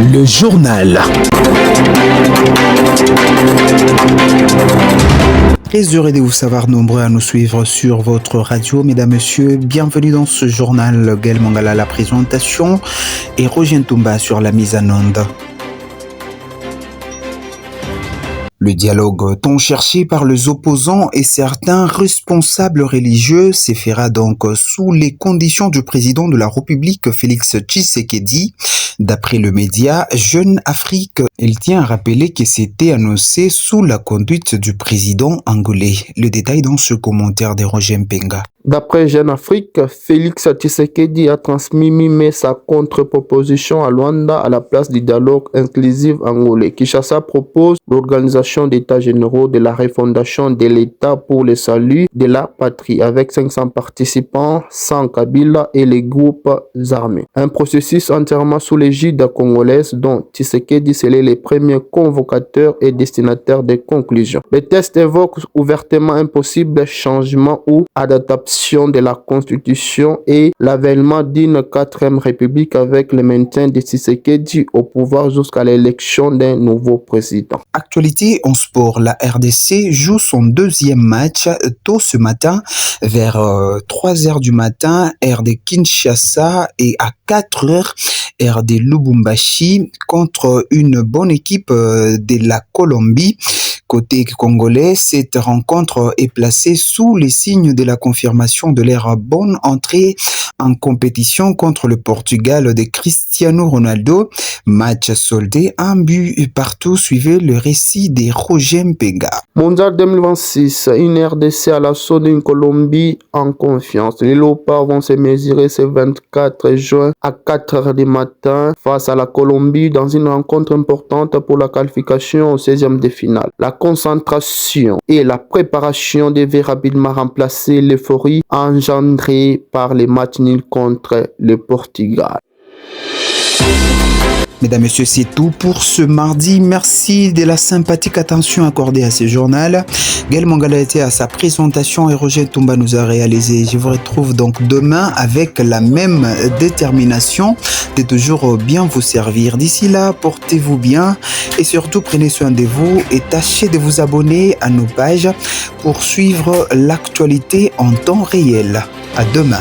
Le journal. Très heureux de vous savoir nombreux à nous suivre sur votre radio. Mesdames, Messieurs, bienvenue dans ce journal. Gaël Mangala à la présentation et Roger Ntumba sur la mise en onde. Le dialogue tant cherché par les opposants et certains responsables religieux se fera donc sous les conditions du président de la République, Félix Tshisekedi. D'après le média Jeune Afrique, il tient à rappeler que c'était annoncé sous la conduite du président angolais. Le détail dans ce commentaire de Roger Mpenga. D'après Jeune Afrique, Félix Tshisekedi a transmis mi-mai sa contre-proposition à Luanda à la place du dialogue inclusif angolais. Kinshasa propose l'organisation d'états généraux de la refondation de l'État pour le salut de la patrie avec 500 participants sans Kabila et les groupes armés. Un processus entièrement sous l'égide congolaise dont Tshisekedi scellait les premiers convocateurs et destinataires des conclusions. Les textes évoquent ouvertement un possible changement ou adaptation de la Constitution et l'avènement d'une 4e République avec le maintien de Tshisekedi au pouvoir jusqu'à l'élection d'un nouveau président. Actualité en sport, la RDC joue son deuxième match tôt ce matin vers 3h du matin, heure de Kinshasa, et à 4h, heure de Lubumbashi, contre une bonne équipe de la Colombie. Côté congolais, cette rencontre est placée sous les signes de la confirmation de leur bonne entrée en compétition contre le Portugal de Cristiano Ronaldo. Match soldé, un but partout. Suivez le récit de Roger Mpenga. Mondial 2026, une RDC à l'assaut d'une Colombie en confiance. Les Léopards vont se mesurer ce 24 juin à 4h du matin face à la Colombie dans une rencontre importante pour la qualification au 16e de finale. La concentration et la préparation devaient rapidement remplacer l'euphorie engendrée par les matchs nuls contre le Portugal. Mesdames, Messieurs, c'est tout pour ce mardi. Merci de la sympathique attention accordée à ce journal. Gaël Mangala était à sa présentation et Roger Ntumba nous a réalisé. Je vous retrouve donc demain avec la même détermination de toujours bien vous servir. D'ici là, portez-vous bien et surtout prenez soin de vous et tâchez de vous abonner à nos pages pour suivre l'actualité en temps réel. À demain.